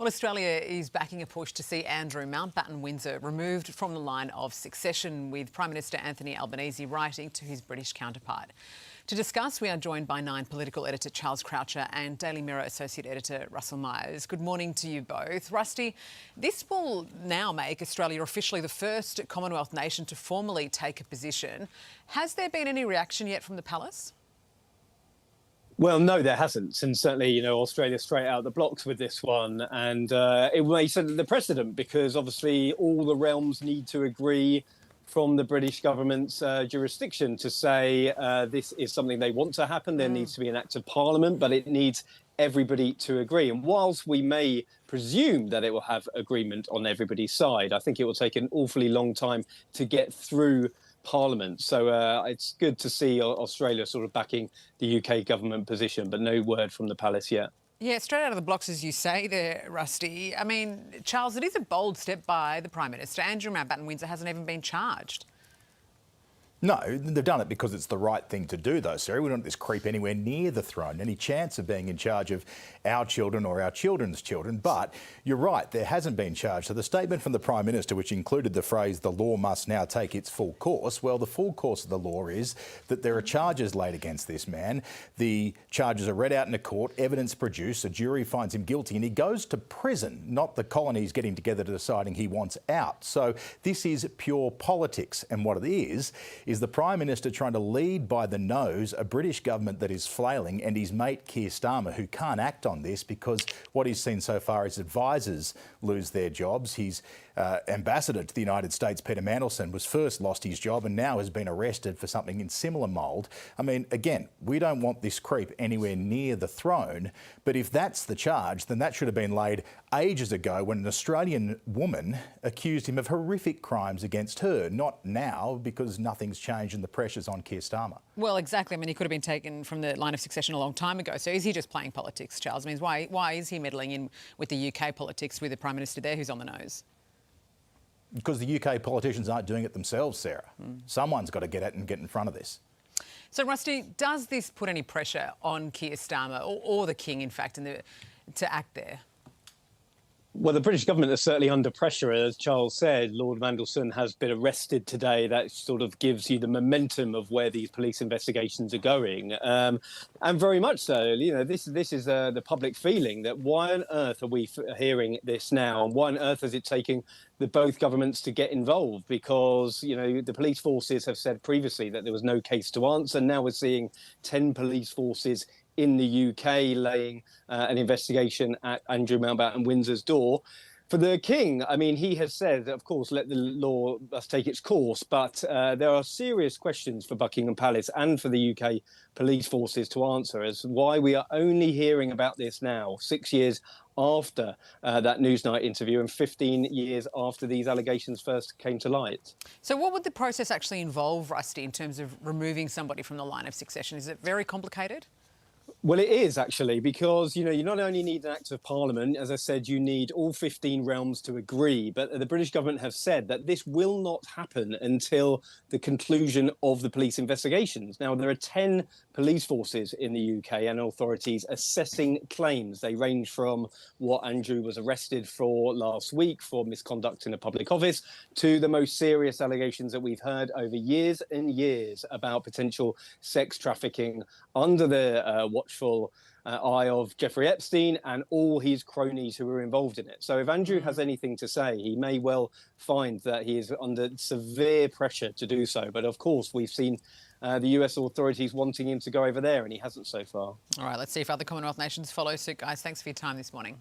Well, Australia is backing a push to see Andrew Mountbatten-Windsor removed from the line of succession, with Prime Minister Anthony Albanese writing to his British counterpart. To discuss, we are joined by Nine political editor Charles Croucher and Daily Mirror associate editor Russell Myers. Good morning to you both. Rusty, this will now make Australia officially the first Commonwealth nation to formally take a position. Has there been any reaction yet from the palace? Well, no, there hasn't. And certainly, Australia straight out the blocks with this one. And it may set the precedent because obviously all the realms need to agree from the British government's jurisdiction to say this is something they want to happen. There needs to be an act of parliament, but it needs everybody to agree. And whilst we may presume that it will have agreement on everybody's side, I think it will take an awfully long time to get through Parliament. So it's good to see Australia sort of backing the UK government position, but no word from the palace yet. Yeah, straight out of the blocks, as you say there, Rusty. I mean, Charles, it is a bold step by the Prime Minister. Andrew Mountbatten-Windsor hasn't even been charged. No, they've done it because it's the right thing to do, though, Sarah. We don't want this creep anywhere near the throne, any chance of being in charge of our children or our children's children. But you're right, there hasn't been charged. So the statement from the Prime Minister, which included the phrase, the law must now take its full course, well, the full course of the law is that there are charges laid against this man. The charges are read out in a court, evidence produced, a jury finds him guilty, and he goes to prison, not the colonies getting together to deciding he wants out. So this is pure politics. And what it is the Prime Minister trying to lead by the nose a British government that is flailing, and his mate Keir Starmer, who can't act on this because what he's seen so far is advisors lose their jobs. His ambassador to the United States, Peter Mandelson, was first lost his job and now has been arrested for something in similar mould. I mean, again, we don't want this creep anywhere near the throne, but if that's the charge, then that should have been laid ages ago when an Australian woman accused him of horrific crimes against her, not now because nothing's changed and the pressure's on Keir Starmer. Well, exactly. I mean, he could have been taken from the line of succession a long time ago. So is he just playing politics, Charles? I mean, why is he meddling in with the UK politics with the Prime Minister there who's on the nose? Because the UK politicians aren't doing it themselves, Sarah. Someone's got to get at and get in front of this. So, Rusty, does this put any pressure on Keir Starmer or the King, in fact, to act there? Well, the British government is certainly under pressure. As Charles said, Lord Mandelson has been arrested today. That sort of gives you the momentum of where these police investigations are going. And very much so, this is the public feeling that why on earth are we hearing this now? And why on earth is it taking both governments to get involved? Because, the police forces have said previously that there was no case to answer. Now we're seeing 10 police forces in the UK laying an investigation at Andrew Mountbatten-Windsor's door. For the King, I mean, he has said, of course, let the law must take its course, but there are serious questions for Buckingham Palace and for the UK police forces to answer as why we are only hearing about this now, 6 years after that Newsnight interview and 15 years after these allegations first came to light. So what would the process actually involve, Rusty, in terms of removing somebody from the line of succession? Is it very complicated? Well, it is actually, because, you not only need an act of parliament, as I said, you need all 15 realms to agree. But the British government have said that this will not happen until the conclusion of the police investigations. Now, there are 10 police forces in the UK and authorities assessing claims. They range from what Andrew was arrested for last week for misconduct in a public office to the most serious allegations that we've heard over years and years about potential sex trafficking under the watchful eye of Jeffrey Epstein and all his cronies who were involved in it. So if Andrew has anything to say, he may well find that he is under severe pressure to do so. But of course, we've seen the US authorities wanting him to go over there, and he hasn't so far. All right, let's see if other Commonwealth nations follow suit, guys. Thanks for your time this morning.